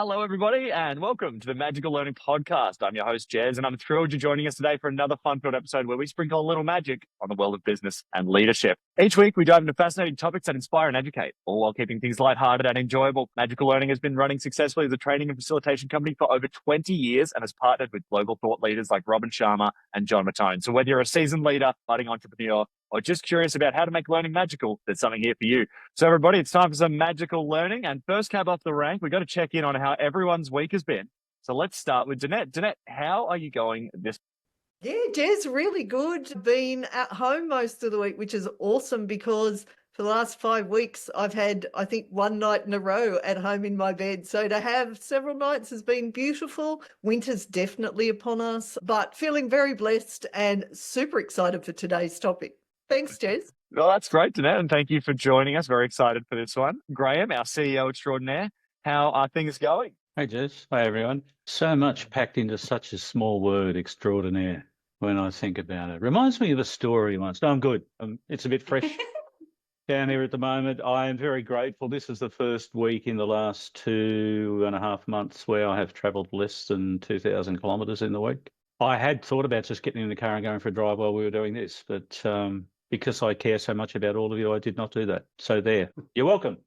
Hello, everybody, and welcome to the Magical Learning Podcast. I'm your host, Jez, and I'm thrilled you're joining us today for another fun-filled episode where we sprinkle a little magic on the world of business and leadership. Each week, we dive into fascinating topics that inspire and educate, all while keeping things lighthearted and enjoyable. Magical Learning has been running successfully as a training and facilitation company for over 20 years and has partnered with global thought leaders like Robin Sharma and John Mattone. So whether you're a seasoned leader, budding entrepreneur, or just curious about how to make learning magical, there's something here for you. So everybody, it's time for some magical learning. And first cab off the rank, we've got to check in on how everyone's week has been. So let's start with Danette. Danette, how are you going this? Yeah, Jez, really good. Been at home most of the week, which is awesome because for the last 5 weeks, I've had, I think, one night in a row at home in my bed. So to have several nights has been beautiful. Winter's definitely upon us, but feeling very blessed and super excited for today's topic. Thanks, Jez. Well, that's great, Danette, and thank you for joining us. Very excited for this one. Graham, our CEO extraordinaire, how are things going? Hey, Jess. Hi, everyone. So much packed into such a small word, extraordinaire, when I think about it. Reminds me of a story once. No, I'm good. It's a bit fresh down here at the moment. I am very grateful. This is the first week in the last 2.5 months where I have travelled less than 2,000 kilometres in the week. I had thought about just getting in the car and going for a drive while we were doing this, but because I care so much about all of you, I did not do that. So there, you're welcome.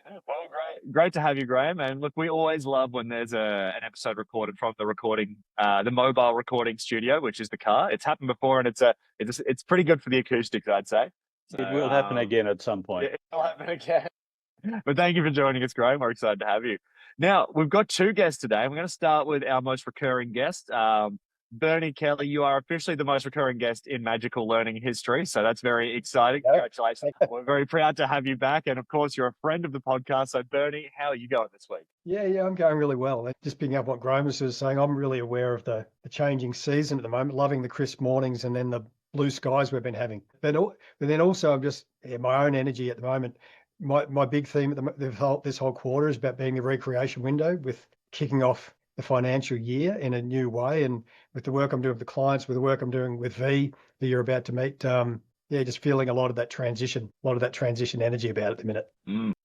Well, great to have you, Graham. And look, we always love when there's an episode recorded from the mobile recording studio, which is the car. It's happened before, and it's pretty good for the acoustics, I'd say. So, it will happen again at some point. It will happen again. But thank you for joining us, Graham. We're excited to have you. Now, we've got two guests today. We're going to start with our most recurring guest. Bernie Kelly, you are officially the most recurring guest in Magical Learning history, so that's very exciting. Congratulations. We're very proud to have you back, and of course, you're a friend of the podcast. So, Bernie, how are you going this week? Yeah, I'm going really well. Just picking up what Graham was saying, I'm really aware of the changing season at the moment, loving the crisp mornings and then the blue skies we've been having. But then also, I'm just my own energy at the moment. My big theme at this whole quarter is about being the recreation window, with kicking off the financial year in a new way, and with the work I'm doing with the clients, with the work I'm doing with V, that you're about to meet, just feeling a lot of that transition energy about it at the minute.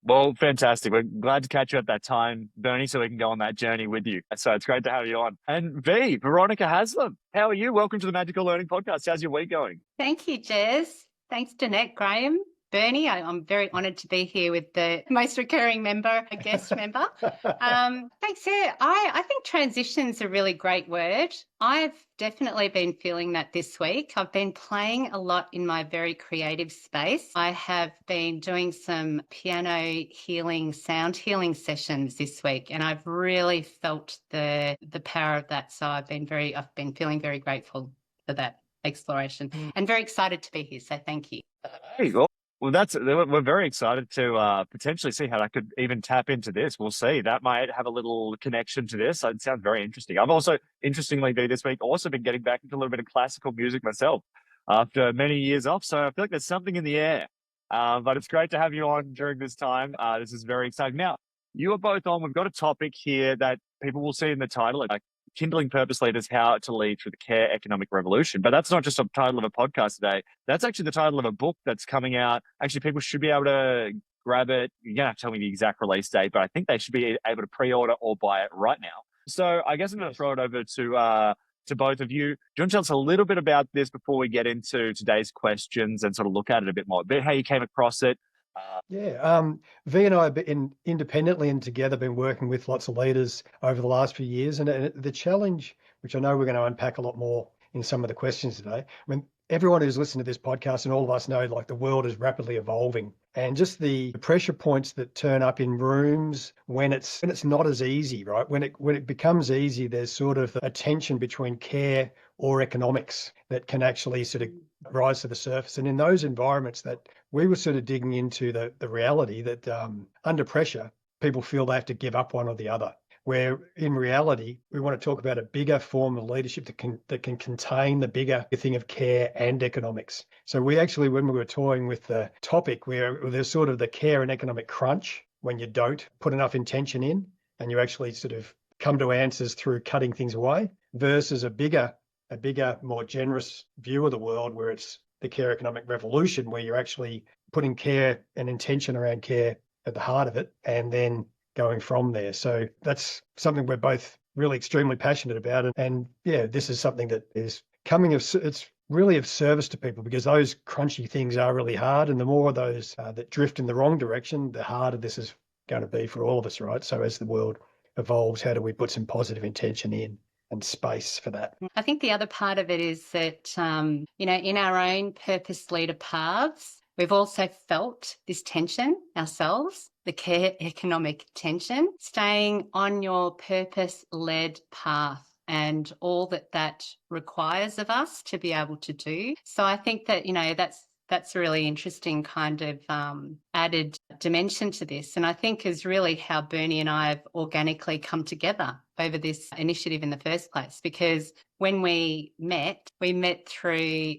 Well, fantastic. We're glad to catch you at that time, Bernie, so we can go on that journey with you. So it's great to have you on. And V, Veronica Haslam, how are you? Welcome to the Magical Learning Podcast. How's your week going? Thank you, Jez. Thanks, Danette, Graham. Bernie, I'm very honoured to be here with the most recurring guest member. Thanks. Yeah, I think transition's a really great word. I've definitely been feeling that this week. I've been playing a lot in my very creative space. I have been doing some piano healing, sound healing sessions this week, and I've really felt the power of that. So I've been feeling very grateful for that exploration and very excited to be here. So thank you. Hey, well, we're very excited to potentially see how that could even tap into this. We'll see. That might have a little connection to this. It sounds very interesting. I've also, interestingly, this week, also been getting back into a little bit of classical music myself after many years off. So I feel like there's something in the air. But it's great to have you on during this time. This is very exciting. Now, you are both on. We've got a topic here that people will see in the title, like Kindling Purpose Leaders, How to Lead Through the Care Economic Revolution. But that's not just a title of a podcast today. That's actually the title of a book that's coming out. Actually, people should be able to grab it. You're going to have to tell me the exact release date, but I think they should be able to pre-order or buy it right now. So I guess I'm going to throw it over to both of you. Do you want to tell us a little bit about this before we get into today's questions and sort of look at it a bit more, how you came across it? V and I have been independently and together been working with lots of leaders over the last few years, and the challenge, which I know we're going to unpack a lot more in some of the questions today. I mean, everyone who's listened to this podcast and all of us know, like, the world is rapidly evolving, and just the pressure points that turn up in rooms when it's not as easy, right? When it becomes easy, there's sort of a tension between care or economics that can actually sort of rise to the surface. And in those environments, that we were sort of digging into the reality that under pressure, people feel they have to give up one or the other. Where in reality, we want to talk about a bigger form of leadership that can contain the bigger thing of care and economics. So we actually, when we were toying with the topic, where there's sort of the care and economic crunch when you don't put enough intention in and you actually sort of come to answers through cutting things away, versus a bigger, more generous view of the world where it's the care economic revolution, where you're actually putting care and intention around care at the heart of it, and then going from there. So that's something we're both really extremely passionate about. And yeah, this is something that is coming it's really of service to people, because those crunchy things are really hard. And the more of those that drift in the wrong direction, the harder this is going to be for all of us, right? So as the world evolves, how do we put some positive intention in and space for that? I think the other part of it is that, in our own purpose leader paths, we've also felt this tension ourselves, the care economic tension, staying on your purpose-led path and all that requires of us to be able to do. So I think that, that's a really interesting kind of added dimension to this. And I think is really how Bernie and I have organically come together over this initiative in the first place. Because when we met through,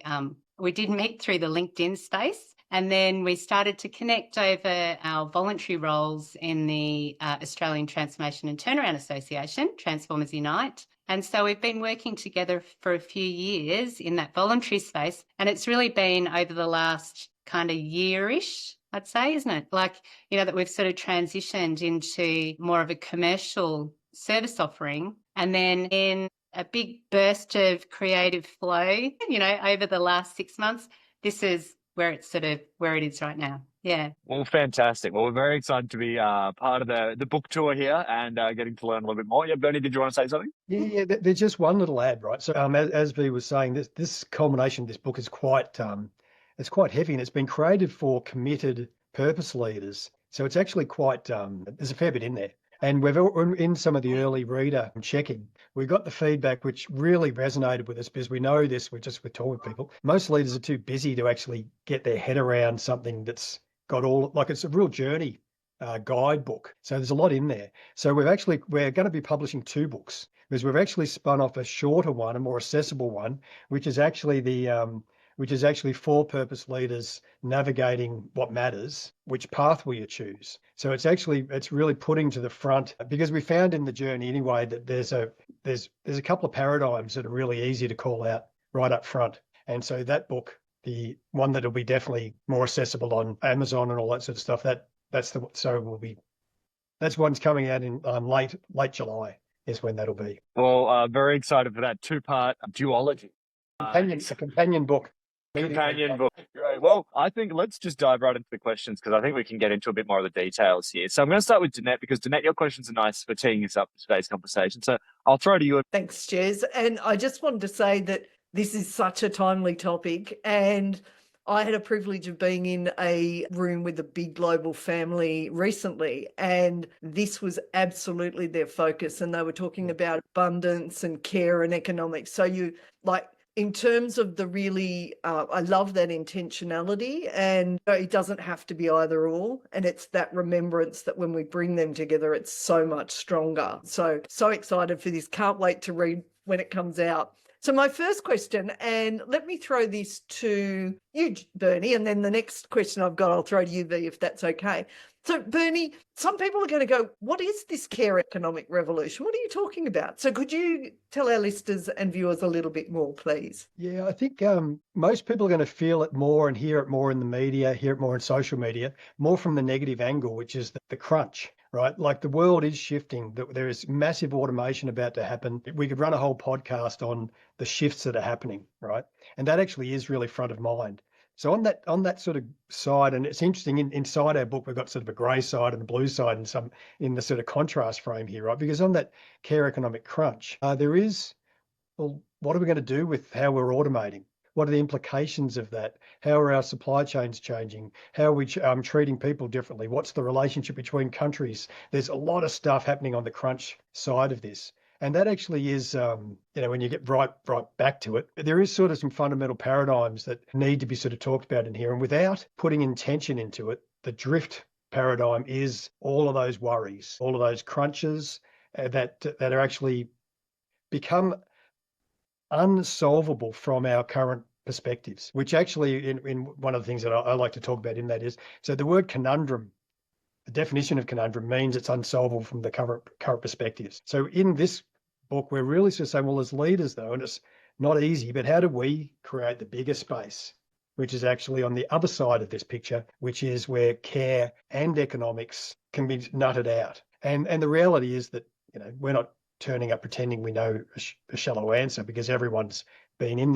we did meet through the LinkedIn space. And then we started to connect over our voluntary roles in the Australian Transformation and Turnaround Association, Transformers Unite. And so we've been working together for a few years in that voluntary space. And it's really been over the last kind of year-ish, I'd say, isn't it? Like, that we've sort of transitioned into more of a commercial service offering. And then in a big burst of creative flow, over the last 6 months, this is where it is right now. Yeah. Well, fantastic. Well, we're very excited to be part of the book tour here and getting to learn a little bit more. Yeah, Bernie, did you want to say something? Yeah. There's just one little ad, right? So as V was saying, this culmination of this book is quite it's quite heavy, and it's been created for committed purpose leaders. So it's actually quite there's a fair bit in there. And we're in some of the early reader checking. We got the feedback which really resonated with us, because we know this. We're talking with people. Most leaders are too busy to actually get their head around something that's got it's a real journey guidebook. So there's a lot in there. So we're going to be publishing 2 books, because we've actually spun off a shorter one, a more accessible one, which is actually for purpose leaders navigating what matters, which pathway you choose. So it's really putting to the front, because we found in the journey anyway that there's a couple of paradigms that are really easy to call out right up front. And so that book, the one that'll be definitely more accessible on Amazon and all that sort of stuff, that's one's coming out in late July is when that'll be. Well, very excited for that 2-part duology. A companion book. Companion book. Great. Well, I think let's just dive right into the questions, because I think we can get into a bit more of the details here. So I'm going to start with Danette, because Danette, your questions are nice for teeing us up for today's conversation. So I'll throw to you. Thanks, Jez. And I just wanted to say that this is such a timely topic, and I had a privilege of being in a room with a big global family recently, and this was absolutely their focus. And they were talking about abundance and care and economics. So in terms of the really, I love that intentionality, and it doesn't have to be either or. And it's that remembrance that when we bring them together, it's so much stronger. So excited for this. Can't wait to read when it comes out. So my first question, and let me throw this to you, Bernie, and then the next question I've got, I'll throw to you, V, if that's okay. So Bernie, some people are going to go, what is this care economic revolution? What are you talking about? So could you tell our listeners and viewers a little bit more, please? Yeah, I think most people are going to feel it more and hear it more in the media, hear it more in social media, more from the negative angle, which is the crunch. Right? Like the world is shifting. There is massive automation about to happen. We could run a whole podcast on the shifts that are happening, right? And that actually is really front of mind. So on that sort of side, and it's interesting, inside our book, we've got sort of a grey side and a blue side and in the sort of contrast frame here, right? Because on that care economic crunch, there is, well, what are we going to do with how we're automating? What are the implications of that? How are our supply chains changing? How are we treating people differently? What's the relationship between countries? There's a lot of stuff happening on the crunch side of this. And that actually is, when you get right back to it, there is sort of some fundamental paradigms that need to be sort of talked about in here. And without putting intention into it, the drift paradigm is all of those worries, all of those crunches that are actually become unsolvable from our current perspectives, which actually in one of the things that I like to talk about in that is, so the word conundrum, the definition of conundrum means it's unsolvable from the current perspectives. So in this book, we're really sort of saying, well, as leaders though, and it's not easy, but how do we create the bigger space, which is actually on the other side of this picture, which is where care and economics can be nutted out. And the reality is that, we're not turning up pretending we know a shallow answer, because everyone's been in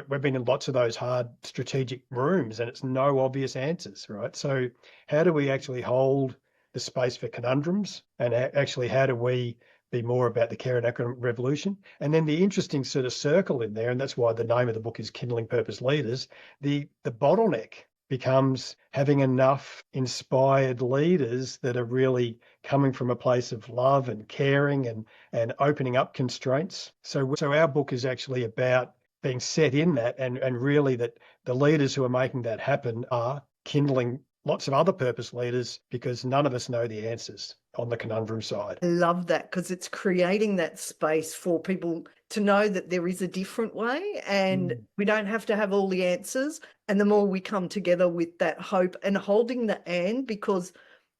we've been in lots of those hard strategic rooms, and it's no obvious answers, right? So how do we actually hold the space for conundrums, and actually how do we be more about the care and economic revolution? And then the interesting sort of circle in there, and that's why the name of the book is Kindling Purpose Leaders, the bottleneck becomes having enough inspired leaders that are really coming from a place of love and caring and opening up constraints. So our book is actually about being set in that, and really that the leaders who are making that happen are kindling lots of other purpose leaders, because none of us know the answers on the conundrum side. I love that, because it's creating that space for people to know that there is a different way, and we don't have to have all the answers. And the more we come together with that hope and holding the because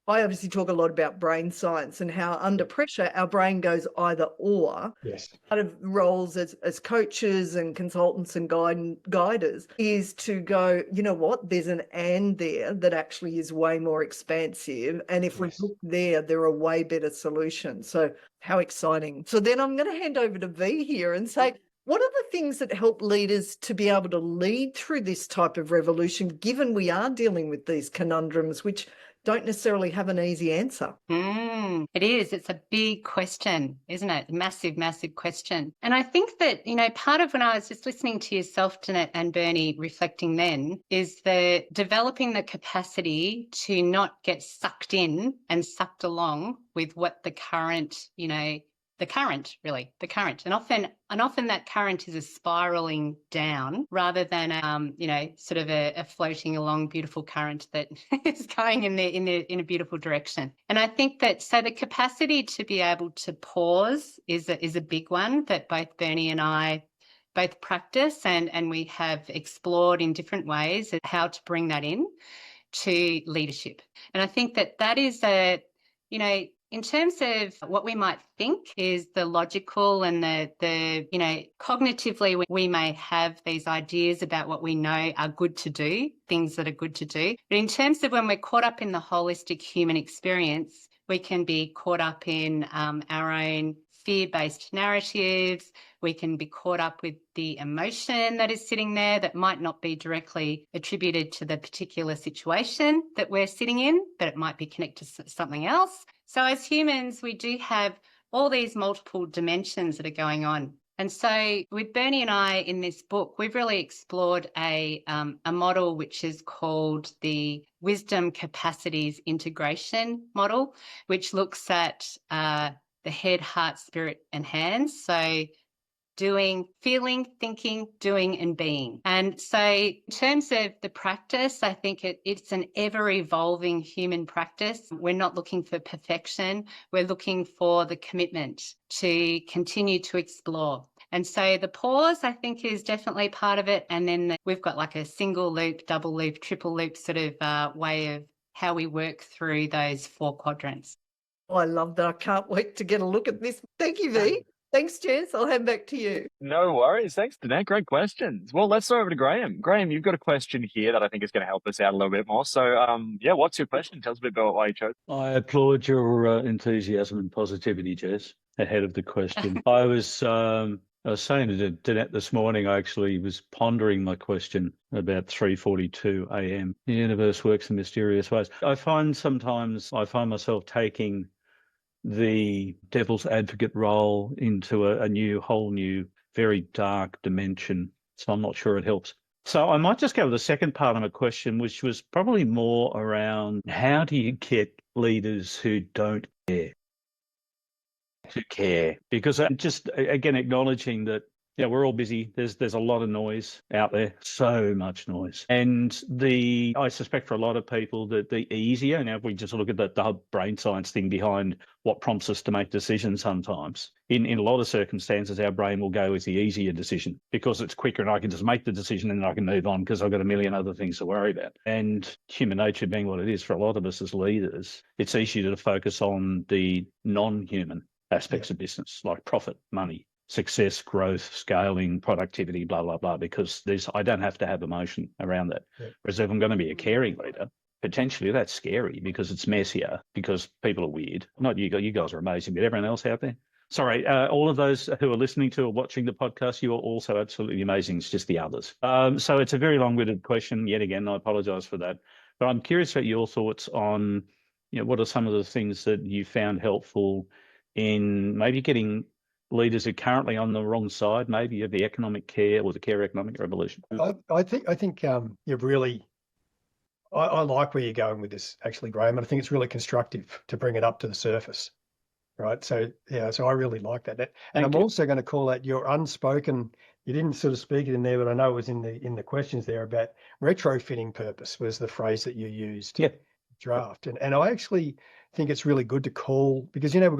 I obviously talk a lot about brain science and how under pressure our brain goes either or. Yes. Part of roles as coaches and consultants and guiders is to go, you know what, there's an and there that actually is way more expansive. And if we look there are way better solutions. So how exciting. So then I'm going to hand over to V here and say, what are the things that help leaders to be able to lead through this type of revolution, given we are dealing with these conundrums, which don't necessarily have an easy answer? It is. It's a big question, isn't it? Massive, massive question. And I think that, part of when I was just listening to yourself, Jeanette and Bernie, reflecting then, is the developing the capacity to not get sucked in and sucked along with what the current, and often that current is a spiraling down rather than sort of a floating along beautiful current that is going in a beautiful direction. And I think that so the capacity to be able to pause is a big one that both Bernie and I both practice, and we have explored in different ways how to bring that in to leadership. And I think that is in terms of what we might think is the logical and the cognitively, we may have these ideas about what we know are good to do, things that are good to do. But in terms of when we're caught up in the holistic human experience, we can be caught up in our own fear-based narratives. We can be caught up with the emotion that is sitting there that might not be directly attributed to the particular situation that we're sitting in, but it might be connected to something else. So as humans, we do have all these multiple dimensions that are going on. And so with Bernie and I in this book, we've really explored a model which is called the Wisdom Capacities Integration model, which looks at the head, heart, spirit, and hands. So doing, feeling, thinking, doing, and being. And so in terms of the practice, I think it's an ever-evolving human practice. We're not looking for perfection. We're looking for the commitment to continue to explore. And so the pause, I think, is definitely part of it. And then we've got like a single loop, double loop, triple loop sort of way of how we work through those 4 quadrants. Oh, I love that. I can't wait to get a look at this. Thank you, V. Thanks, Jess. I'll hand back to you. No worries. Thanks, Danette. Great questions. Well, let's go over to Graham. Graham, you've got a question here that I think is going to help us out a little bit more. So, what's your question? Tell us a bit about why you chose. I applaud your enthusiasm and positivity, Jess, ahead of the question. I was saying to Danette this morning, I actually was pondering my question about 3:42 a.m. The universe works in mysterious ways. I find myself taking the devil's advocate role into a whole new, very dark dimension. So I'm not sure it helps. So I might just go with the second part of my question, which was probably more around how do you get leaders who don't care to care? Because just, again, acknowledging that, we're all busy. There's a lot of noise out there, so much noise. And I suspect for a lot of people that the easier, and if we just look at the brain science thing behind what prompts us to make decisions sometimes, in a lot of circumstances, our brain will go with the easier decision because it's quicker and I can just make the decision and I can move on because I've got a million other things to worry about. And human nature being what it is for a lot of us as leaders, it's easier to focus on the non-human aspects of business, like profit, money, success, growth, scaling, productivity, blah, blah, blah, because I don't have to have emotion around that. Yeah. Whereas if I'm going to be a caring leader, potentially that's scary because it's messier, because people are weird. Not you guys. You guys are amazing, but everyone else out there. Sorry, all of those who are listening to or watching the podcast, you are also absolutely amazing. It's just the others. So it's a very long-winded question. Yet again, I apologise for that. But I'm curious about your thoughts on, what are some of the things that you found helpful in maybe getting leaders who are currently on the wrong side, maybe of the economic care or the care economic revolution? I think you've really. I like where you're going with this, actually, Graham. And I think it's really constructive to bring it up to the surface, right? So so I really like that. And I'm also going to call out your unspoken. You didn't sort of speak it in there, but I know it was in the questions there about retrofitting purpose was the phrase that you used. Yeah. Draft, and I actually think it's really good to call, because we've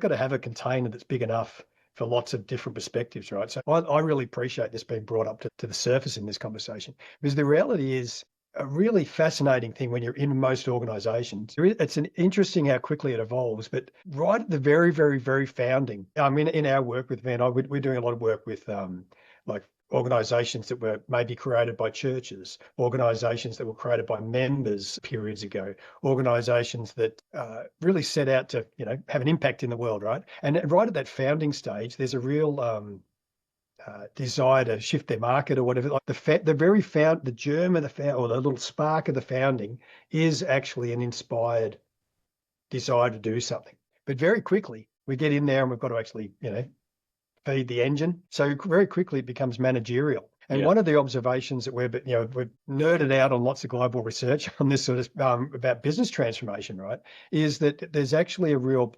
got to have a container that's big enough for lots of different perspectives, right? So I really appreciate this being brought up to the surface in this conversation, because the reality is a really fascinating thing when you're in most organizations. It's interesting how quickly it evolves, but right at the very, very, very founding, in our work with Van, we're doing a lot of work with like organizations that were maybe created by churches, organizations that were created by members periods ago, organizations that really set out to, have an impact in the world, right? And right at that founding stage, there's a real desire to shift their market or whatever. Like the germ of the or the little spark of the founding is actually an inspired desire to do something. But very quickly we get in there and we've got to actually, feed the engine. So very quickly it becomes managerial. And one of the observations that we've nerded out on lots of global research on this sort of about business transformation, right, is that there's actually a real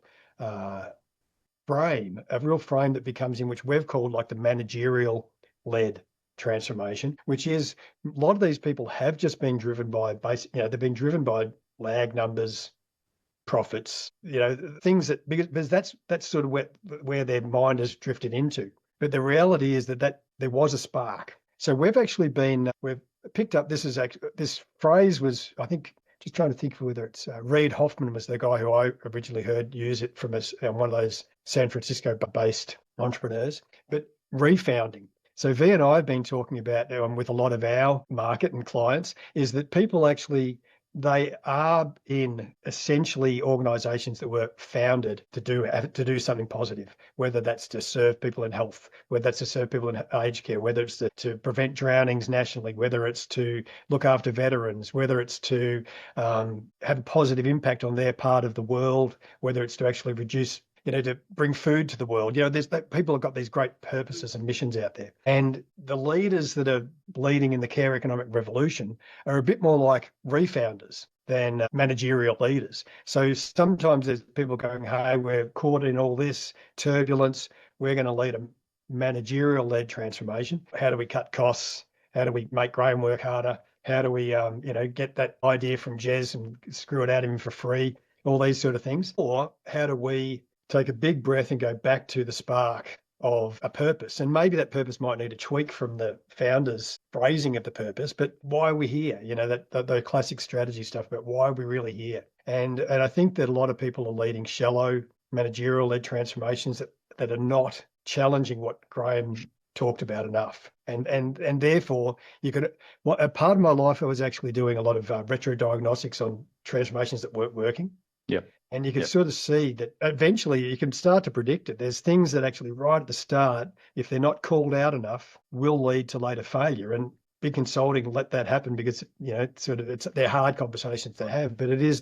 frame that becomes in, which we've called like the managerial led transformation, which is a lot of these people have just been driven by they've been driven by lag numbers, profits, things that, because that's sort of where their mind has drifted into. But the reality is that there was a spark. So we've picked up, this phrase was, I think, just trying to think whether it's Reid Hoffman was the guy who I originally heard use it from one of those San Francisco-based entrepreneurs, but refounding. So V and I have been talking about with a lot of our market and clients is that people actually, they are in essentially organizations that were founded to do something positive, whether that's to serve people in health, whether that's to serve people in aged care, whether it's to prevent drownings nationally, whether it's to look after veterans, whether it's to have a positive impact on their part of the world, whether it's to actually reduce, to bring food to the world. People have got these great purposes and missions out there. And the leaders that are leading in the care economic revolution are a bit more like refounders than managerial leaders. So sometimes there's people going, hey, we're caught in all this turbulence. We're going to lead a managerial-led transformation. How do we cut costs? How do we make Graham work harder? How do we, get that idea from Jez and screw it out of him for free? All these sort of things. Or how do we take a big breath and go back to the spark of a purpose? And maybe that purpose might need a tweak from the founder's phrasing of the purpose, but why are we here? The classic strategy stuff about why are we really here? And I think that a lot of people are leading shallow managerial-led transformations that are not challenging what Graham talked about enough. And therefore a part of my life, I was actually doing a lot of retro diagnostics on transformations that weren't working. Yeah. And you can sort of see that eventually you can start to predict it. There's things that actually right at the start, if they're not called out enough, will lead to later failure. And big consulting let that happen because, they're hard conversations to have, but it's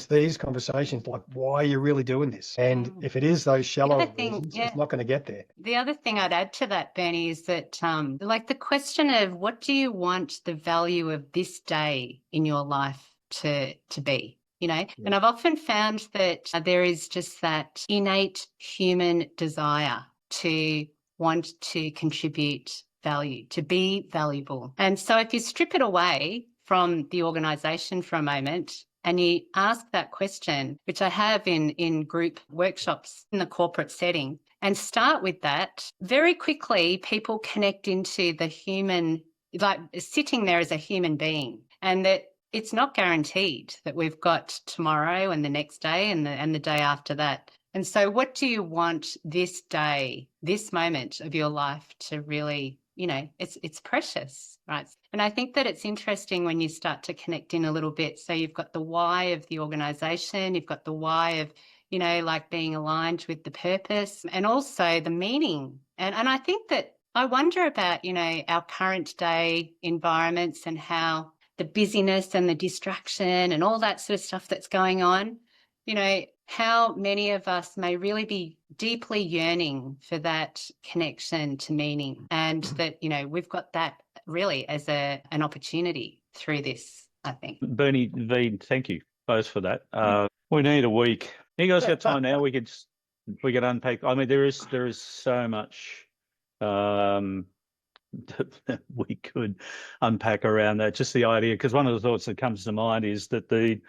these conversations like, why are you really doing this? And if it is those shallow reasons, it's not going to get there. The other thing I'd add to that, Bernie, is that the question of what do you want the value of this day in your life to be? And I've often found that there is just that innate human desire to want to contribute value, to be valuable. And so if you strip it away from the organisation for a moment and you ask that question, which I have in group workshops in the corporate setting, and start with that, very quickly people connect into the human, like sitting there as a human being, and that it's not guaranteed that we've got tomorrow and the next day and the day after that. And so what do you want this day, this moment of your life to really it's precious, right? And I think that it's interesting when you start to connect in a little bit. So you've got the why of the organisation, you've got the why of, like being aligned with the purpose, and also the meaning. And I think that I wonder about, our current day environments and how the busyness and the distraction and all that sort of stuff that's going on, how many of us may really be deeply yearning for that connection to meaning, and that, we've got that really as an opportunity through this, I think. Bernie, V, thank you both for that. We need a week. You guys got time now? We could unpack. I mean, there is so much that we could unpack around that. Just the idea, because one of the thoughts that comes to mind is that the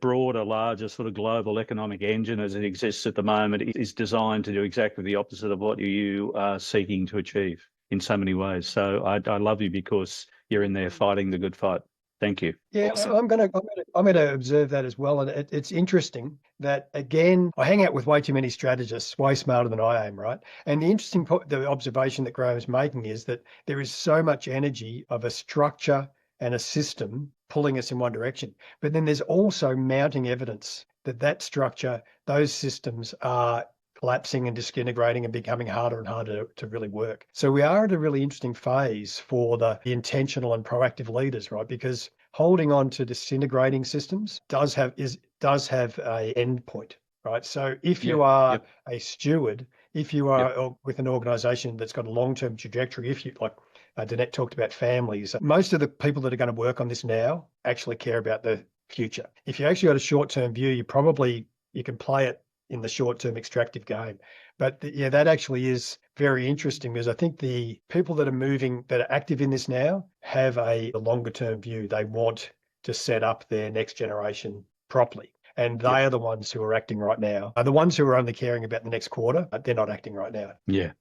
broader, larger sort of global economic engine as it exists at the moment is designed to do exactly the opposite of what you are seeking to achieve in so many ways. So I love you because you're in there fighting the good fight. Thank you. Yeah, Awesome. I'm gonna observe that as well, and it's interesting that, again, I hang out with way too many strategists, way smarter than I am, right? And the observation that Graham's making is that there is so much energy of a structure and a system pulling us in one direction, but then there's also mounting evidence that structure, those systems are collapsing and disintegrating and becoming harder and harder to really work. So we are at a really interesting phase for the intentional and proactive leaders, right? Because holding on to disintegrating systems does have a end point, right? So if you are a steward, if you are with an organization that's got a long-term trajectory, if you, like Danette talked about families, most of the people that are going to work on this now actually care about the future. If you actually got a short-term view, you can play it in the short-term extractive game. But that actually is very interesting, because I think the people that are active in this now have a longer-term view. They want to set up their next generation properly. And they are the ones who are acting right now. Are the ones who are only caring about the next quarter, but they're not acting right now. Yeah.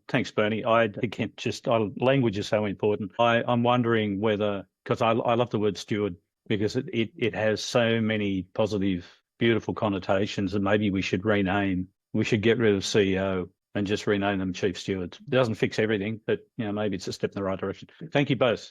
Thanks, Bernie. Language is so important. I'm wondering whether, because I love the word steward, because it has so many positive, beautiful connotations, and maybe we should get rid of CEO and just rename them chief stewards. It doesn't fix everything, but maybe it's a step in the right direction. Thank you both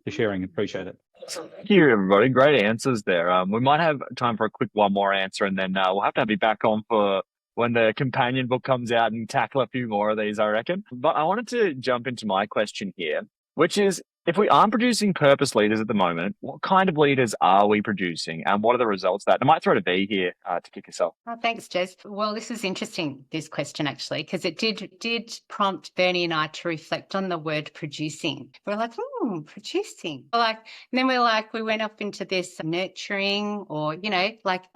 for sharing. Appreciate it. Thank you, everybody. Great answers there. We might have time for a quick one more answer, and then we'll have to have you back on for when the companion book comes out and tackle a few more of these, I reckon. But I wanted to jump into my question here, which is, if we aren't producing purpose leaders at the moment, what kind of leaders are we producing, and what are the results of that? I might throw to V here to kick us off. Oh, thanks, Jez. Well, this is interesting, this question, actually, because it did prompt Bernie and I to reflect on the word producing. We're like, producing. And then we went up into this nurturing, or,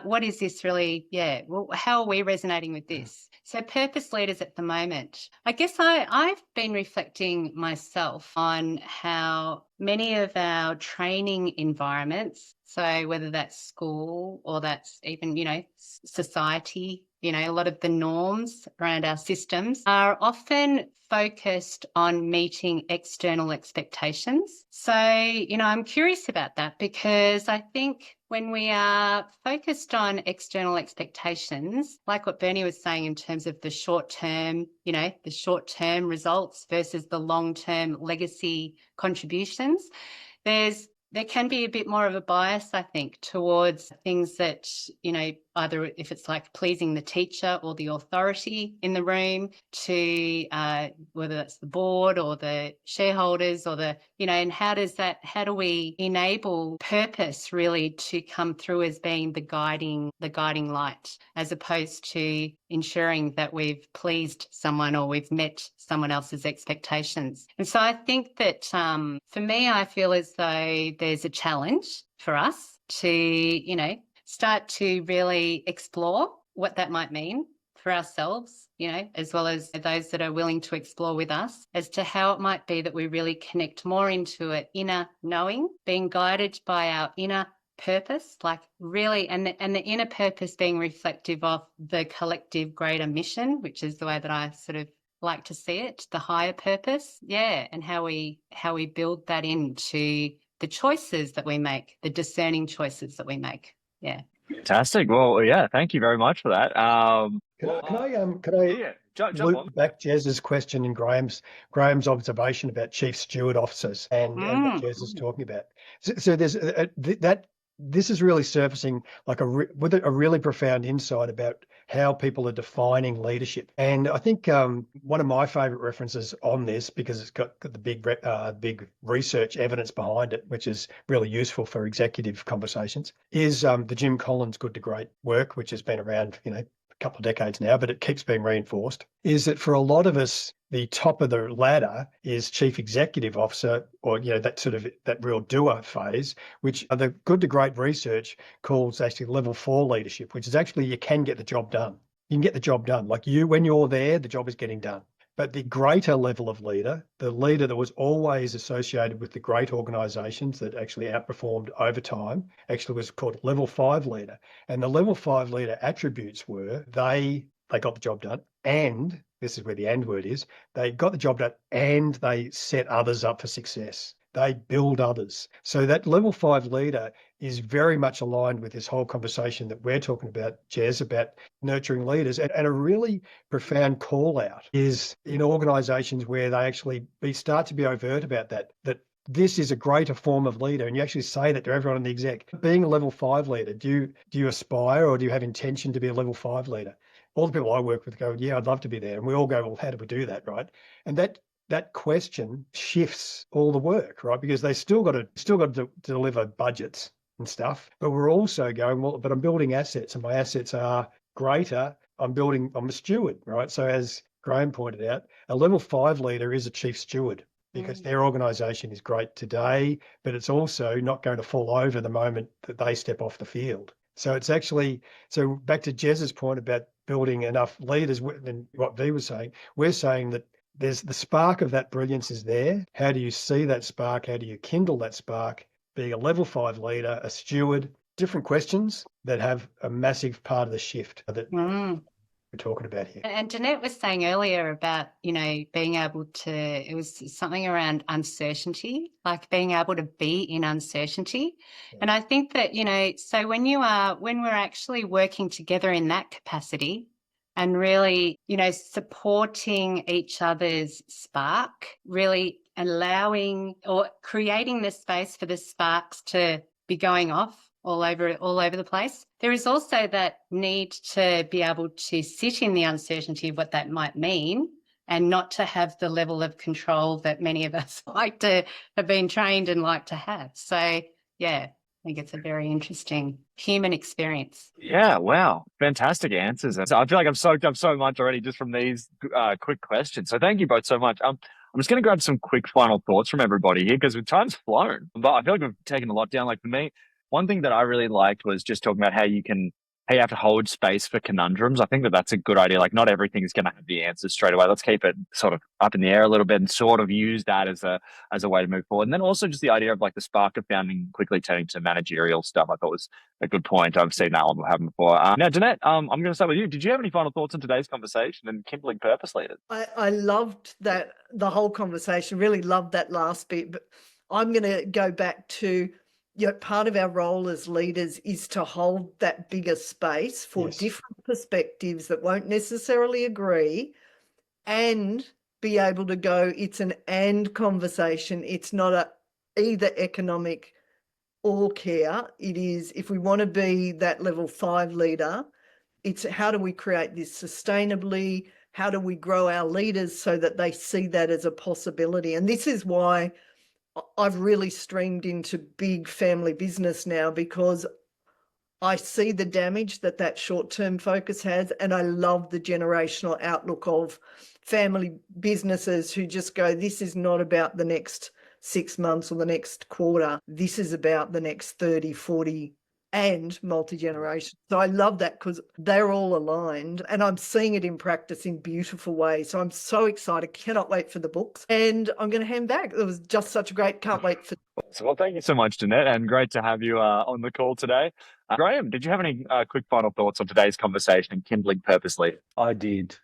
what is this really? Yeah, well, how are we resonating with this? So purpose leaders at the moment. I guess I've been reflecting myself on how many of our training environments, so whether that's school or that's even, society, a lot of the norms around our systems are often focused on meeting external expectations. So, I'm curious about that, because I think when we are focused on external expectations, like what Bernie was saying in terms of the short-term, the short-term results versus the long-term legacy contributions, there can be a bit more of a bias, I think, towards things that, either if it's like pleasing the teacher or the authority in the room, to whether that's the board or the shareholders or and how do we enable purpose really to come through as being the guiding light, as opposed to ensuring that we've pleased someone or we've met someone else's expectations. And so I think that for me, I feel as though there's a challenge for us to, start to really explore what that might mean for ourselves, as well as those that are willing to explore with us, as to how it might be that we really connect more into an inner knowing, being guided by our inner purpose, like really, and the inner purpose being reflective of the collective greater mission, which is the way that I sort of like to see it, the higher purpose. Yeah. And how we build that into the choices that we make, the discerning choices that we make. Yeah. Fantastic. Well, yeah, thank you very much for that. Can I Jump on. loop back Jez's question and Graham's observation about chief steward officers and what Jez is talking about. So there's that. This is really surfacing like with a really profound insight about how people are defining leadership. And I think one of my favourite references on this, because it's got the big research evidence behind it, which is really useful for executive conversations, is the Jim Collins Good to Great work, which has been around, a couple of decades now, but it keeps being reinforced, is that for a lot of us, the top of the ladder is chief executive officer, or that real doer phase, which the Good to Great research calls actually level 4 leadership, which is actually you can get the job done. You can get the job done. Like when you're there, the job is getting done. But the greater level of leader, the leader that was always associated with the great organisations that actually outperformed over time, actually was called level 5 leader. And the level 5 leader attributes were they got the job done, and this is where the and word is, they got the job done and they set others up for success. They build others. So that level 5 leader is very much aligned with this whole conversation that we're talking about, Jez, about nurturing leaders. And a really profound call out is in organisations where they actually start to be overt about that this is a greater form of leader. And you actually say that to everyone in the exec. Being a level 5 leader, do you aspire or do you have intention to be a level 5 leader? All the people I work with go, yeah, I'd love to be there. And we all go, well, how do we do that, right? And that question shifts all the work, right? Because they still got to deliver budgets and stuff. But we're also going, well, but I'm building assets and my assets are greater. I'm a steward, right? So as Graham pointed out, a level 5 leader is a chief steward because their organisation is great today, but it's also not going to fall over the moment that they step off the field. So it's actually, back to Jez's point about building enough leaders, and what V was saying, we're saying that there's the spark of that brilliance is there. How do you see that spark? How do you kindle that spark? Being a level 5 leader, a steward, different questions that have a massive part of the shift that we're talking about here. And Jeanette was saying earlier about, being able to, it was something around uncertainty, like being able to be in uncertainty. Yeah. And I think that, so when we're actually working together in that capacity and really, supporting each other's spark, really allowing or creating the space for the sparks to be going off all over the place. There is also that need to be able to sit in the uncertainty of what that might mean and not to have the level of control that many of us like to have been trained and like to have. So, yeah, I think it's a very interesting human experience. Yeah, wow. Fantastic answers. I feel like I've soaked up so much already just from these quick questions. So thank you both so much. I'm just going to grab some quick final thoughts from everybody here because time's flown. But I feel like we've taken a lot down. Like for me, one thing that I really liked was just talking about how you have to hold space for conundrums. I think that's a good idea. Like not everything's going to have the answers straight away. Let's keep it sort of up in the air a little bit and sort of use that as a way to move forward. And then also just the idea of like the spark of founding quickly turning to managerial stuff. I thought was a good point. I've seen that one happen before. Now, Jeanette, I'm going to start with you. Did you have any final thoughts on today's conversation and Kindling Purpose Leaders? I loved that, the whole conversation, really loved that last bit. But I'm going to go back to, part of our role as leaders is to hold that bigger space for different perspectives that won't necessarily agree and be able to go, it's an and conversation. It's not a either economic or care. It is, if we want to be that level 5 leader, it's how do we create this sustainably? How do we grow our leaders so that they see that as a possibility? And this is why I've really streamed into big family business now, because I see the damage that short-term focus has, and I love the generational outlook of family businesses who just go, this is not about the next 6 months or the next quarter. This is about the next 30, 40 and multi-generation. So I love that because they're all aligned and I'm seeing it in practice in beautiful ways. So I'm so excited. Cannot wait for the books. And I'm going to hand back. It was just such a great, can't wait for. Well, thank you so much, Jeanette, and great to have you on the call today. Graham, did you have any quick final thoughts on today's conversation and Kindling Purpose Leaders? I did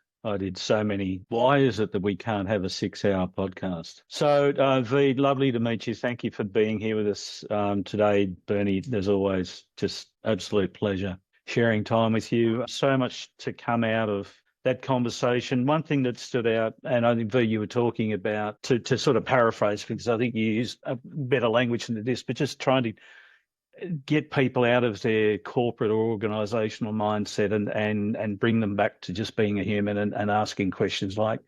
so many. Why is it that we can't have a 6-hour podcast? So, V, lovely to meet you. Thank you for being here with us today, Bernie. There's always just absolute pleasure sharing time with you. So much to come out of that conversation. One thing that stood out, and I think, V, you were talking about, to sort of paraphrase, because I think you used a better language than this, but just trying to get people out of their corporate or organisational mindset and bring them back to just being a human and asking questions like,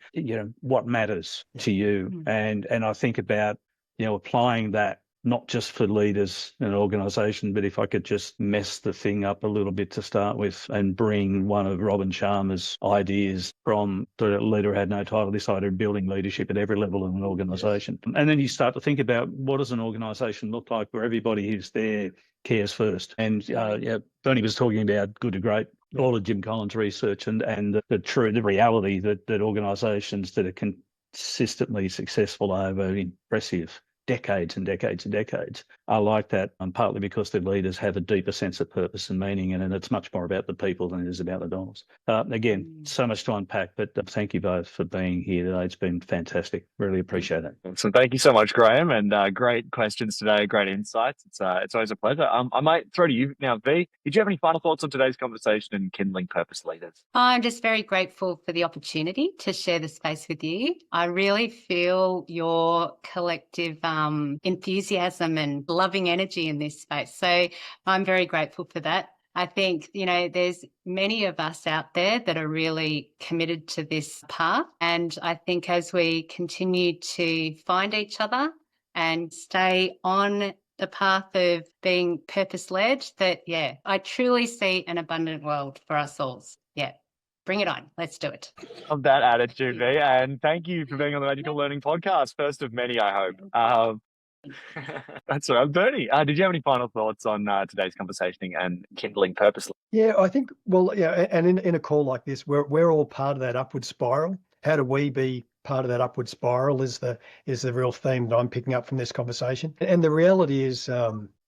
what matters to you? And I think about, applying that not just for leaders in an organisation, but if I could just mess the thing up a little bit to start with and bring one of Robin Sharma's ideas from the leader who had no title, this idea of building leadership at every level in an organisation. And then you start to think about, what does an organisation look like where everybody who's there cares first? And Bernie was talking about good to great, all of Jim Collins' research and the reality that organisations that are consistently successful over impressive decades and decades and decades are like that, partly because their leaders have a deeper sense of purpose and meaning, and it's much more about the people than it is about the dollars. Again, so much to unpack, but thank you both for being here today. It's been fantastic. Really appreciate it. So thank you so much, Graham, and great questions today, great insights. It's always a pleasure. I might throw to you now, V. Did you have any final thoughts on today's conversation in Kindling Purpose Leaders? I'm just very grateful for the opportunity to share the space with you. I really feel your collective enthusiasm and loving energy in this space. So I'm very grateful for that. I think, there's many of us out there that are really committed to this path. And I think as we continue to find each other and stay on the path of being purpose-led, that, I truly see an abundant world for us all. Yeah. Bring it on. Let's do it. Of that attitude, V. And thank you for being on the Magical Learning Podcast. First of many, I hope. That's all right. Bernie, did you have any final thoughts on today's conversation and Kindling Purpose? Yeah, I think, and in a call like this, we're all part of that upward spiral. How do we be part of that upward spiral is the real theme that I'm picking up from this conversation. And the reality is,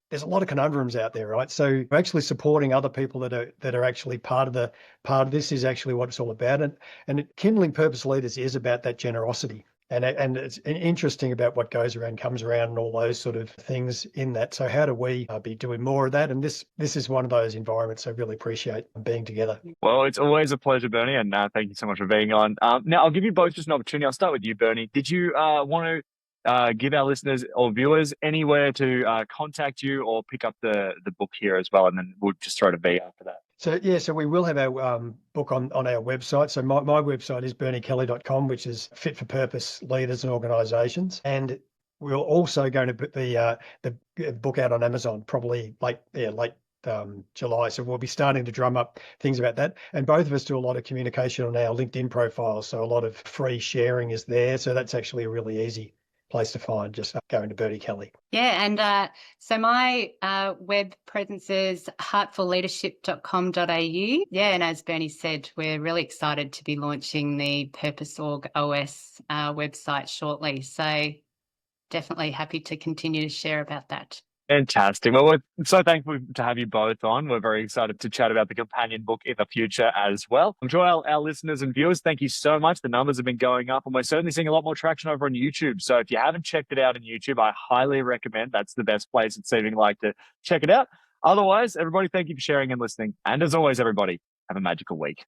there's a lot of conundrums out there, right? So actually supporting other people that are actually part of this is actually what it's all about. And Kindling Purpose Leaders is about that generosity. And it's interesting about what goes around comes around and all those sort of things in that. So how do we be doing more of that? And this is one of those environments I really appreciate being together. Well, it's always a pleasure, Bernie, and thank you so much for being on. Now, I'll give you both just an opportunity. I'll start with you, Bernie. Did you want to give our listeners or viewers anywhere to contact you or pick up the book here as well? And then we'll just throw to V after that. So we will have our book on our website. So my website is berniekelly.com, which is fit for purpose leaders and organisations. And we're also going to put the book out on Amazon probably late July. So we'll be starting to drum up things about that. And both of us do a lot of communication on our LinkedIn profiles. So a lot of free sharing is there. So that's actually a really easy place to find, just going to Bernie Kelly. Yeah, and so my web presence is heartfulleadership.com.au. Yeah, and as Bernie said, we're really excited to be launching the Purpose Org OS website shortly. So definitely happy to continue to share about that. Fantastic. Well, we're so thankful to have you both on. We're very excited to chat about the companion book in the future as well. I'm sure our listeners and viewers, thank you so much. The numbers have been going up and we're certainly seeing a lot more traction over on YouTube. So if you haven't checked it out on YouTube, I highly recommend. That's the best place it's seeming like to check it out. Otherwise, everybody, thank you for sharing and listening. And as always, everybody, have a magical week.